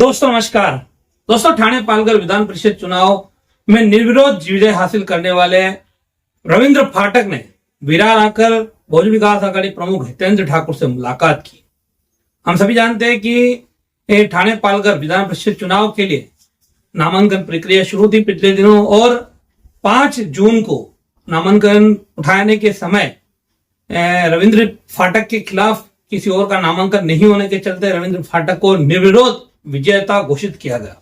दोस्तों नमस्कार। दोस्तों ठाणे पालघर विधान परिषद चुनाव में निर्विरोध विजय हासिल करने वाले रविंद्र फाटक ने विरार आकर बहुजन विकास आघाड़ी प्रमुख हितेंद्र ठाकुर से मुलाकात की। हम सभी जानते हैं कि ठाणे पालघर विधान परिषद चुनाव के लिए नामांकन प्रक्रिया शुरू थी पिछले दिनों और 5 जून को नामांकन उठाने के समय रविंद्र फाटक के खिलाफ किसी और का नामांकन नहीं होने के चलते रविंद्र फाटक को निर्विरोध विजेता घोषित किया गया।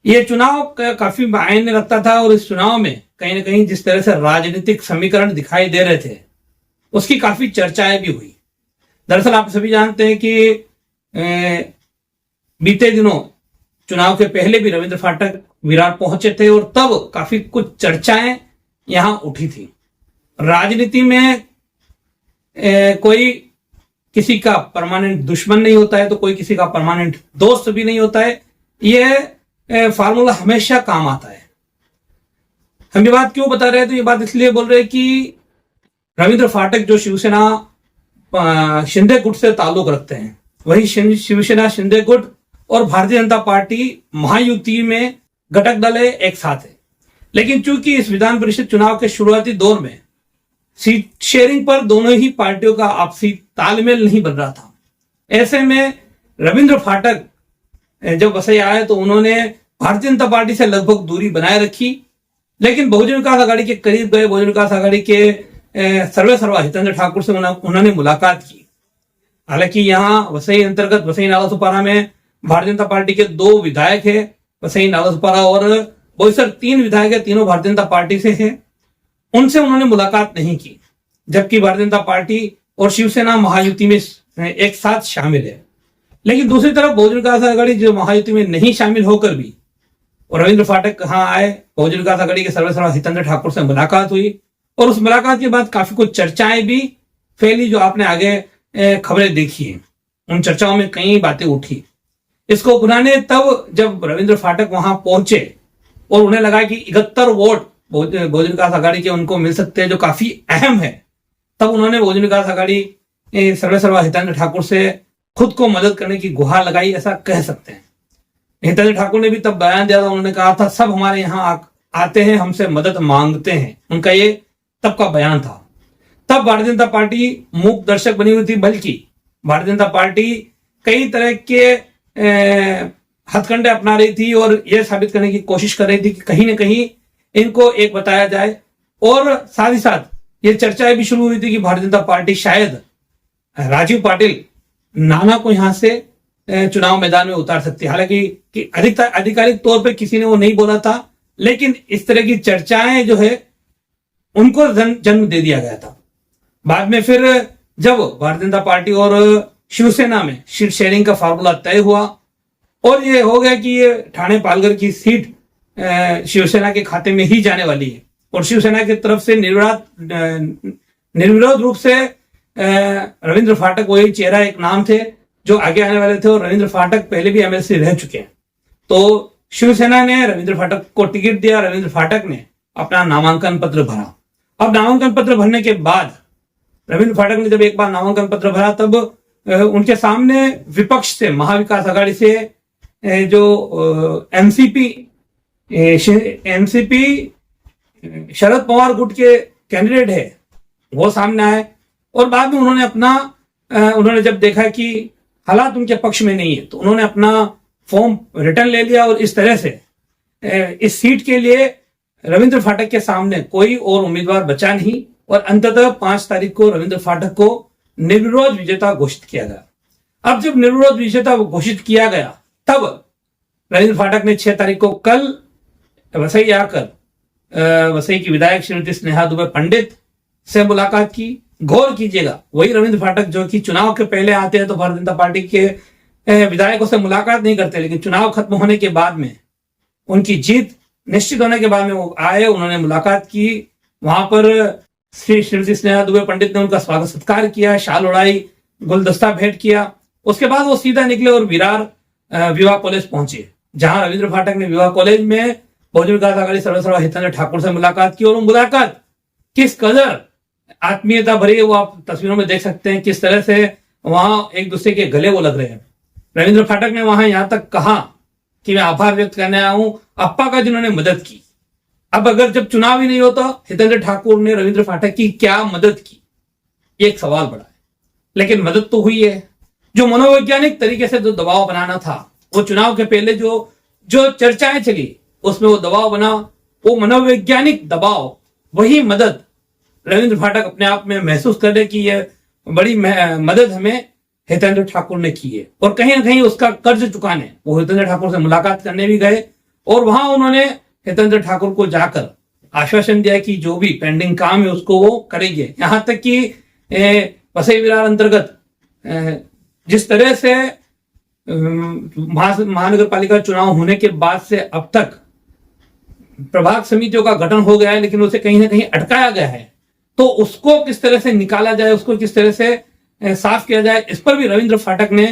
यह चुनाव काफी मायने रखता था और इस चुनाव में कहीं ना कहीं जिस तरह से राजनीतिक समीकरण दिखाई दे रहे थे उसकी काफी चर्चाएं भी हुई। दरअसल आप सभी जानते हैं कि बीते दिनों चुनाव के पहले भी रविंद्र फाटक विरार पहुंचे थे और तब काफी कुछ चर्चाएं यहां उठी थी। राजनीति में कोई किसी का परमानेंट दुश्मन नहीं होता है तो कोई किसी का परमानेंट दोस्त भी नहीं होता है। यह फार्मूला हमेशा काम आता है। हम ये बात क्यों बता रहे हैं? तो ये बात इसलिए बोल रहे हैं कि रविंद्र फाटक जो शिवसेना शिंदे गुट से ताल्लुक रखते हैं, वही शिवसेना शिंदे गुट और भारतीय जनता पार्टी महायुति में घटक दल एक साथ है। लेकिन चूंकि इस विधान परिषद चुनाव के शुरुआती दौर में सीट शेयरिंग पर दोनों ही पार्टियों का आपसी तालमेल नहीं बन रहा था, ऐसे में रविंद्र फाटक जब वसई आए तो उन्होंने भारतीय जनता पार्टी से लगभग दूरी बनाए रखी, लेकिन बहुजन विकास आघाड़ी के करीब गए। बहुजन विकास आघाड़ी के सर्वेसर्वा हितेंद्र ठाकुर से उन्होंने मुलाकात की। हालांकि यहाँ वसई अंतर्गत वसई नालासोपारा में भारतीय जनता पार्टी के 2 विधायक है, वसई नालासोपारा और बोईसर 3 विधायक है, तीनों भारतीय जनता पार्टी से है। उनसे उन्होंने मुलाकात नहीं की, जबकि भारतीय जनता पार्टी और शिवसेना महायुति में एक साथ शामिल है। लेकिन दूसरी तरफ बहुजन विकास आघाड़ी जो महायुति में नहीं शामिल होकर भी और रविंद्र फाटक कहाँ आए, बहुजन विकास आघाड़ी के सर्वेसर्वा हितेंद्र ठाकुर से मुलाकात हुई और उस मुलाकात के बाद काफी कुछ चर्चाएं भी फैली जो आपने आगे खबरें देखी है। उन चर्चाओं में कई बातें उठी। इसको बुलाने तब जब रविंद्र फाटक वहां पहुंचे और उन्हें लगा कि 71 वोट बहुजन विकास आघाड़ी के उनको मिल सकते हैं जो काफी अहम है, तब उन्होंने बहुजन विकास आघाड़ी सर्वेसर्वा हितेंद्र ठाकुर से खुद को मदद करने की गुहार लगाई, ऐसा कह सकते हैं। हितेंद्र ठाकुर ने भी तब बयान दिया था, उन्होंने कहा था सब हमारे यहाँ आते हैं, हमसे मदद मांगते हैं। उनका ये तब का बयान था। तब भारतीय जनता पार्टी मूक दर्शक बनी हुई थी, बल्कि भारतीय जनता पार्टी कई तरह के हथकंडे अपना रही थी और यह साबित करने की कोशिश कर रही थी कि कहीं ना कहीं इनको एक बताया जाए। और साथ ही साथ ये चर्चाएं भी शुरू हुई थी कि भारतीय जनता पार्टी शायद राजीव पाटिल नाना को यहां से चुनाव मैदान में उतार सकती है। हालांकि आधिकारिक तौर पे किसी ने वो नहीं बोला था, लेकिन इस तरह की चर्चाएं जो है उनको जन्म दे दिया गया था। बाद में फिर जब भारतीय जनता पार्टी और शिवसेना में सीट शेयरिंग का फार्मूला तय हुआ और ये हो गया कि ये ठाणे पालघर की सीट शिवसेना के खाते में ही जाने वाली है और शिवसेना की तरफ से निर्विरोध रूप से रविंद्र फाटक वही चेहरा, एक नाम थे जो आगे आने वाले थे। और रविंद्र फाटक पहले भी एमएलसी रह चुके हैं, तो शिवसेना ने रविंद्र फाटक को टिकट दिया। रविंद्र फाटक ने अपना नामांकन पत्र भरा। अब नामांकन पत्र भरने के बाद रविंद्र फाटक ने जब एक बार नामांकन पत्र भरा तब उनके सामने विपक्ष से महाविकास आघाड़ी से जो एनसीपी शरद पवार गुट के कैंडिडेट है वो सामने आए और बाद में उन्होंने जब देखा कि हालात उनके पक्ष में नहीं है तो उन्होंने अपना फॉर्म रिटर्न ले लिया और इस तरह से इस सीट के लिए रविंद्र फाटक के सामने कोई और उम्मीदवार बचा नहीं और अंततः 5 तारीख को रविंद्र फाटक को निर्विरोध विजेता घोषित किया गया। अब जब निर्विरोध विजेता घोषित किया गया तब रविंद्र फाटक ने 6 तारीख को कल वसई आकर वसई की विधायक श्रीमती स्नेहा दुबे पंडित से मुलाकात की। गौर कीजिएगा, वही रविंद्र फाटक जो कि चुनाव के पहले आते हैं तो भारतीय जनता पार्टी के विधायकों से मुलाकात नहीं करते, लेकिन चुनाव खत्म होने के बाद में उनकी जीत निश्चित होने के बाद में वो आए, उन्होंने मुलाकात की। वहां पर श्रीमती स्नेहा दुबे पंडित ने उनका स्वागत सत्कार किया, शाल उड़ाई, गुलदस्ता भेंट किया। उसके बाद वो सीधा निकले और विरार विवाह कॉलेज पहुंचे, जहां रविंद्र फाटक ने विवाह कॉलेज में बहुजन विकास आघाड़ी सर्वेसर्वा हितेंद्र ठाकुर से मुलाकात की। और वो मुलाकात किस कदर आत्मीयता भरी है वो आप तस्वीरों में देख सकते हैं, किस तरह से वहां एक दूसरे के गले वो लग रहे हैं। रविंद्र फाटक ने वहां यहां तक कहा कि मैं आभार व्यक्त करने आया हूं अप्पा का जिन्होंने मदद की। अब अगर जब चुनाव ही नहीं होता हितेंद्र ठाकुर ने रविंद्र फाटक की क्या मदद की, ये एक सवाल बड़ा है। लेकिन मदद तो हुई है। जो मनोवैज्ञानिक तरीके से जो दबाव बनाना था, वो चुनाव के पहले जो चर्चाएं चली उसमें वो दबाव बना, वो मनोवैज्ञानिक दबाव, वही मदद रविंद्र फाटक अपने आप में महसूस कर रहे कि यह बड़ी मदद हमें हितेंद्र ठाकुर ने की है। और कहीं ना कहीं उसका कर्ज चुकाने वो हितेंद्र ठाकुर से मुलाकात करने भी गए और वहां उन्होंने हितेंद्र ठाकुर को जाकर आश्वासन दिया कि जो भी पेंडिंग काम है उसको वो करेंगे। यहां तक कि वसई विरार अंतर्गत जिस तरह से महानगर पालिका चुनाव होने के बाद से अब तक प्रभाग समितियों का गठन हो गया है, लेकिन उसे कहीं ना कहीं अटकाया गया है, तो उसको किस तरह से निकाला जाए, उसको किस तरह से साफ किया जाए, इस पर भी रविंद्र फाटक ने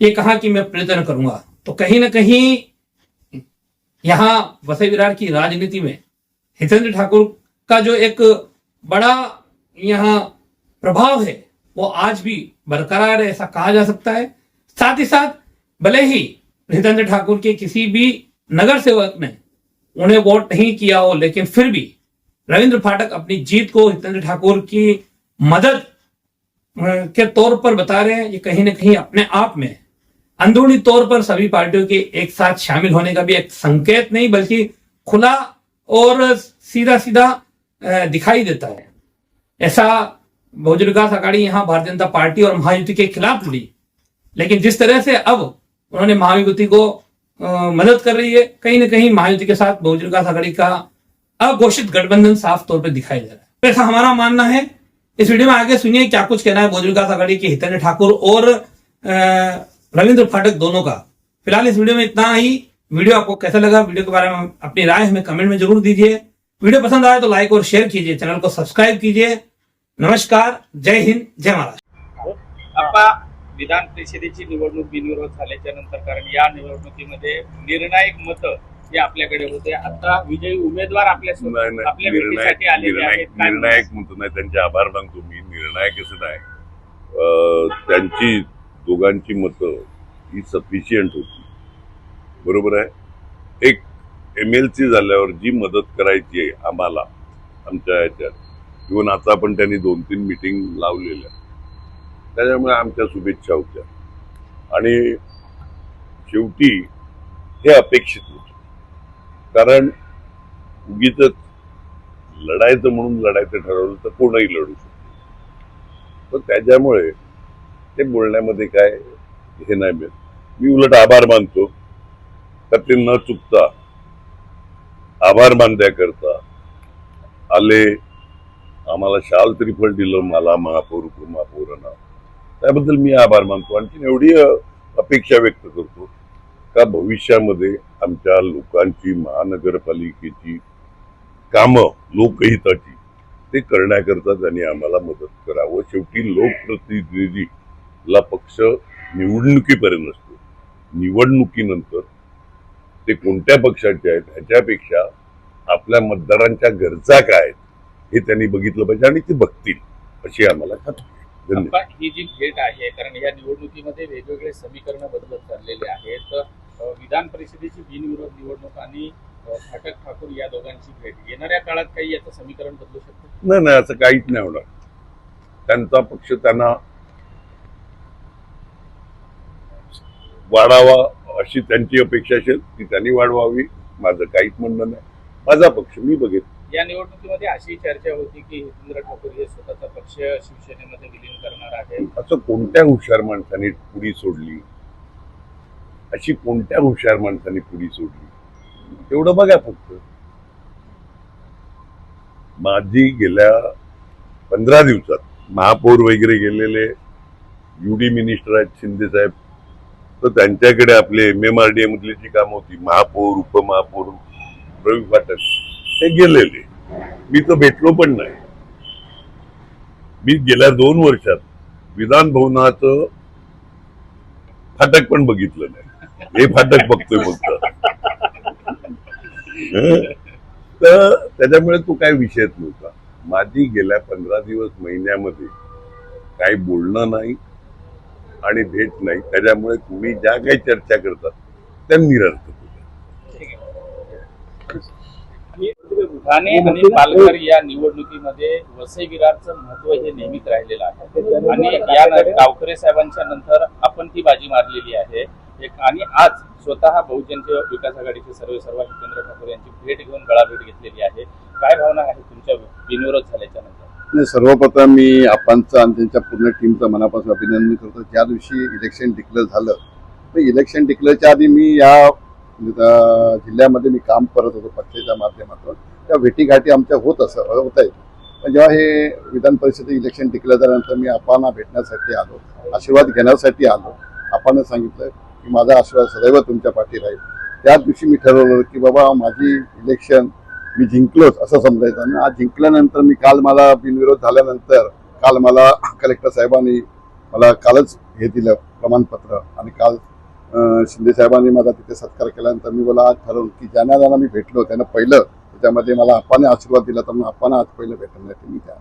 ये कहा कि मैं प्रयत्न करूंगा। तो कहीं ना कहीं यहां वसई विरार की राजनीति में हितेंद्र ठाकुर का जो एक बड़ा यहां प्रभाव है वो आज भी बरकरार है, ऐसा कहा जा सकता है। साथ ही साथ भले ही हितेंद्र ठाकुर के किसी भी नगर सेवक ने उन्हें वोट नहीं किया हो, लेकिन फिर भी रविंद्र फाटक अपनी जीत को हितेंद्र ठाकुर की मदद के तौर पर बता रहे हैं। ये कहीं ना कहीं अपने आप में अंदरूनी तौर पर सभी पार्टियों के एक साथ शामिल होने का भी एक संकेत नहीं बल्कि खुला और सीधा सीधा दिखाई देता है। ऐसा बहुजन विकास अघाड़ी यहां भारतीय जनता पार्टी और महायुति के खिलाफ लड़ी, लेकिन जिस तरह से अब उन्होंने महायुति को मदद कर रही है, कहीं ना कहीं महायुति के साथ बहुजन विकास अघाड़ी का अघोषित गठबंधन साफ तौर पर दिखाई दे रहा है। तो ऐसा हमारा मानना है। इस वीडियो में आगे सुनिए क्या कुछ कहना है बहुजन विकास अघाड़ी के हितेंद्र ठाकुर और रविंद्र फाटक दोनों का। फिलहाल इस वीडियो में इतना ही। वीडियो आपको कैसा लगा, वीडियो के बारे में अपनी राय हमें कमेंट में जरूर दीजिए। वीडियो पसंद आए तो लाइक और शेअर कीजिए, चॅनल को सबस्क्राईब कीजिए। नमस्कार, जय हिंद, जय महाराष्ट्र। आप्पा, विधान परिषदेची निवडणूक बिनविरोध झाल्याच्या नंतर, कारण या निवडणुकीमध्ये निर्णायक मत हे आपल्याकडे होते, आता विजयी उमेदवार आपल्या भेटीसाठी आलेले आहेत। निर्णायक मत नाही, त्यांचे आभार मानतो मी। निर्णायक असं नाही, त्यांची दोघांची मतं ही सफिशियंट होती, बरोबर आहे। एक MLC झाल्यावर जी मदत करायची आहे आम्हाला आमच्या ह्याच्यात, इव्हन आता पण त्यांनी 2-3 मीटिंग लावलेल्या, त्याच्यामुळे आमच्या शुभेच्छा होत्या आणि शेवटी हे अपेक्षित होतं, कारण उगीच लढायचं म्हणून लढायचं ठरवलं तर कोणही लढू शकतो। तर त्याच्यामुळे ते बोलण्यामध्ये काय हे नाही मिळत। मी उलट आभार मानतो, तर ते न चुकता आभार मानण्याकरता आले, आम्हाला शाल त्रिफळ दिलं, मला महापौर उपमहापौरांना, त्याबद्दल मी आभार मानतो। आणखी एवढी अपेक्षा व्यक्त करतो का भविष्यामध्ये आमच्या लोकांची, महानगरपालिकेची कामं लोकहिताची ते करण्याकरता त्यांनी आम्हाला मदत करावं। शेवटी लोकप्रतिनिधीला पक्ष निवडणुकीपर्यंत असतो, निवडणुकीनंतर ते कोणत्या पक्षाचे आहेत ह्याच्यापेक्षा आपल्या मतदारांच्या गरजा काय आहेत हे त्यांनी बघितलं पाहिजे आणि ते बघतील अशी आम्हाला खात्री आहे। धन्यवाद। ही जी भेट आहे, कारण या निवडणुकीमध्ये वेगवेगळे समीकरण बदलत चाललेले आहेत, विधान परिषदेची बिनविरोध निवडणूक आणि फाटक ठाकूर या दोघांची भेट येणाऱ्या काळात काही याचं समीकरण बदलू शकतं? नाही, असं काहीच नाही होणार। त्यांचा पक्ष त्यांना वाढावा अशी त्यांची अपेक्षा असेल ती त्यांनी वाढवावी, माझं काहीच म्हणणं नाही। माझा पक्ष मी बघेन। या निवडणुकीमध्ये अशी चर्चा होती की हितेंद्र ठाकूर हे स्वतःचा पक्ष शिवसेनेमध्ये विलीन करणार आहेत। असं कोणत्या हुशार माणसाने पुढी सोडली, अशी कोणत्या हुशार माणसाने पुढी सोडली, तेवढं बघा फक्त। माझी गेल्या 15 दिवसात महापौर वगैरे गेलेले UD मिनिस्टर आहेत शिंदे साहेब, तर त्यांच्याकडे आपले MMRDA मधली जी कामं होती, महापौर उपमहापौर रवी फाटक, ते गेलेले, मी तर भेटलो पण नाही। मी गेल्या 2 वर्षात विधान भवनाचं फाटक पण बघितलं नाही, हे फाटक बघतोय फक्त। तर त्याच्यामुळे तो काय विषयच नव्हता। माझी गेल्या 15 दिवस महिन्यामध्ये काही बोलणं नाही, आणि भेट नाही. त्याच्यामुळे तुम्ही ज्या काही चर्चा करतात त्या निरर्थक होत्या. ठाणे आणि पालघर या निवडणुकीमध्ये वसई विरारचं महत्व हे नेहमीच राहिलेलं आहे आणि या गावकरे साहेबांच्या नंतर आपण ती बाजी मारलेली आहे. आणि आज स्वतः बहुजन विकास आघाडीचे सर्वेसर्वा हितेंद्र ठाकूर यांची भेट घेऊन गळाभेट घेतलेली आहे. काय भावना आहे तुमच्या बिनविरोध झाल्याच्या नंतर? नाही, सर्वप्रथम मी आपांचं आणि त्यांच्या पूर्ण टीमचं मनापासून अभिनंदन करतो. ज्या दिवशी इलेक्शन डिक्लेअर झालं, तर इलेक्शन डिक्लेअरच्या आधी मी या जिल्ह्यामध्ये मी काम करत होतो पक्षाच्या माध्यमातून. त्या भेटीगाठी आमच्या होत आहेत. पण जेव्हा हे विधान परिषद इलेक्शन डिक्लेअर झाल्यानंतर मी आपांना भेटण्यासाठी आलो, आशीर्वाद घेण्यासाठी आलो. आपांना सांगितलं की माझा आशीर्वाद सदैव तुमच्या पाठी राहील. त्याच दिवशी मी ठरवलं की बाबा माझी इलेक्शन मी जिंकलोच असं समजायचं. आणि आज जिंकल्यानंतर मी काल मला बिनविरोध झाल्यानंतर काल मला कलेक्टर साहेबांनी मला कालच हे दिलं प्रमाणपत्र. आणि काल शिंदे साहेबांनी माझा तिथे सत्कार केल्यानंतर मी मला आज ठरवलं की ज्यांना मी भेटलो त्यांना पहिलं त्याच्यामध्ये मला आपाने आशीर्वाद दिला, तर मग आपांना आज पहिलं भेटण्यासाठी मी त्या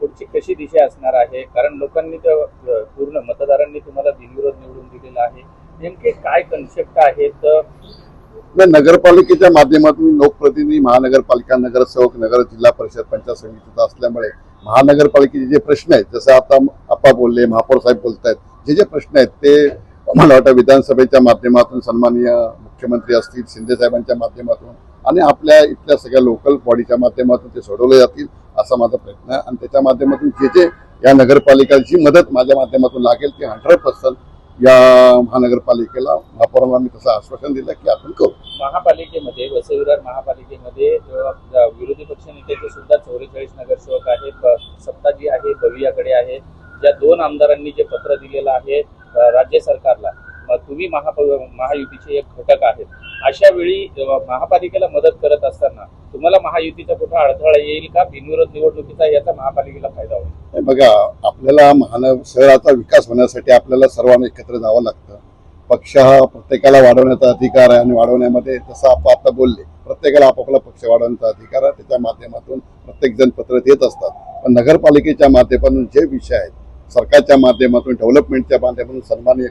पुढची कशी दिशा असणार आहे? कारण लोकांनी पूर्ण मतदारांनी तुम्हाला बिनविरोध निवडून दिलेला आहे. नेमके काय कन्सेप्ट आहेत? नगरपालिकेच्या माध्यमातून लोकप्रतिनिधी, महानगरपालिका, नगरसेवक, नगर जिल्हा परिषद, पंचायत समितीचा असल्यामुळे महानगरपालिकेचे जे प्रश्न आहेत, जसं आता आप्पा बोलले, महापौर साहेब बोलत आहेत, जे प्रश्न आहेत ते मला वाटतं विधानसभेच्या माध्यमातून सन्माननीय मुख्यमंत्री असतील, शिंदे साहेबांच्या माध्यमातून आणि आपल्या इथल्या सगळ्या लोकल बॉडीच्या माध्यमातून ते सोडवले जातील असा माझा प्रयत्न आहे. आणि त्याच्या माध्यमातून जे या नगरपालिकांची मदत माझ्या माध्यमातून लागेल ते 100% या महानगरपालिकेला महापौरांना मी तसं आश्वासन दिलं की आपण करू. महापालिकेमध्ये वसई विरार महापालिकेमध्ये विरोधी पक्ष नेत्याचे सुद्धा 44 नगरसेवक आहेत. सत्ता जी आहे भवियाकडे आहे. ज्या 2 आमदारांनी जे पत्र दिलेलं आहे राज्य सरकारला, तुम्ही महायुतीचे एक घटक आहेत. अशा वेळी महापालिकेला मदत करत असताना तुम्हाला महायुतीचा कुठला अडथळा येईल का? बिनविरोध निवडणुकीचा याचा महापालिकेला फायदा होईल? बघा, आपल्याला शहराचा विकास होण्यासाठी आपल्याला सर्वांना एकत्र जावं लागतं. पक्ष हा प्रत्येकाला वाढवण्याचा अधिकार आहे आणि वाढवण्यामध्ये जसं आपण आता बोलले, प्रत्येकाला आपापला पक्ष वाढवण्याचा अधिकार आहे. त्याच्या माध्यमातून प्रत्येक जण पत्र देत असतात. पण नगरपालिकेच्या माध्यमातून जे विषय आहेत, सरकारच्या माध्यमातून, डेव्हलपमेंटच्या माध्यमातून सन्माननीय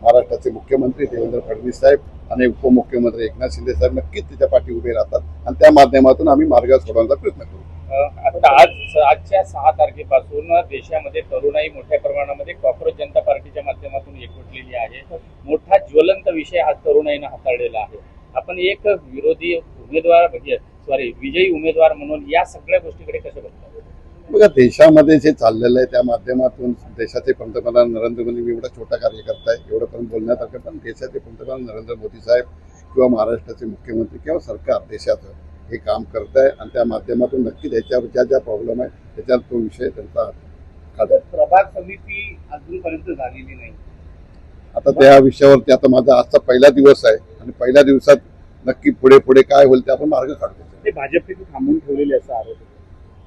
महाराष्ट्राचे मुख्यमंत्री देवेंद्र फडणवीस साहेब आणि उपमुख्यमंत्री एकनाथ शिंदे साहेब नक्कीच त्याच्या पाठी उभे राहतात आणि त्या माध्यमातून आम्ही मार्ग सोडवण्याचा प्रयत्न करू. आता आजच्या 6 तारखेपासून देशामध्ये तरुणाई मोठ्या प्रमाणामध्ये कॉक्रोच जनता पार्टीच्या माध्यमातून एकवटलेली आहे. मोठा ज्वलंत विषय आज तरुणाईनं हाताळलेला आहे. आपण एक विरोधी उमेदवार विजयी उमेदवार म्हणून या सगळ्या गोष्टीकडे कसे बघता? बघा, देशामध्ये जे चाललेलं आहे त्या माध्यमातून देशाचे पंतप्रधान नरेंद्र मोदी, मी एवढा छोटा कार्यकर्ता आहे एवढं पण बोलण्यासारखं, पण देशाचे पंतप्रधान नरेंद्र मोदी साहेब किंवा महाराष्ट्राचे मुख्यमंत्री किंवा सरकार देशाचं हे काम करत आहे आणि त्या माध्यमातून नक्की त्याच्यावर ज्या प्रॉब्लेम आहे त्याच्यावर तो विषय त्यांचा प्रभाग समिती अजूनपर्यंत झालेली नाही. आता त्या विषयावरती आता माझा आजचा पहिला दिवस आहे आणि पहिल्या दिवसात नक्की पुढे काय होईल ते आपण मार्ग काढतो. ते भाजपने थांबून ठेवलेले असा आरोप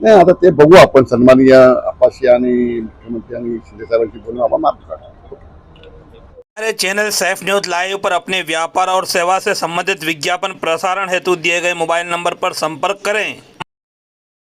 नाही, आता ते बघू आपण. सन्माननीय आपाशी आणि मुख्यमंत्री आणि शिंदे साहेबांची बोलून आपण मार्ग काढतो. हमारे चैनल सैफ न्यूज लाइव पर अपने व्यापार और सेवा से संबंधित विज्ञापन प्रसारण हेतु दिए गए मोबाइल नंबर पर संपर्क करें।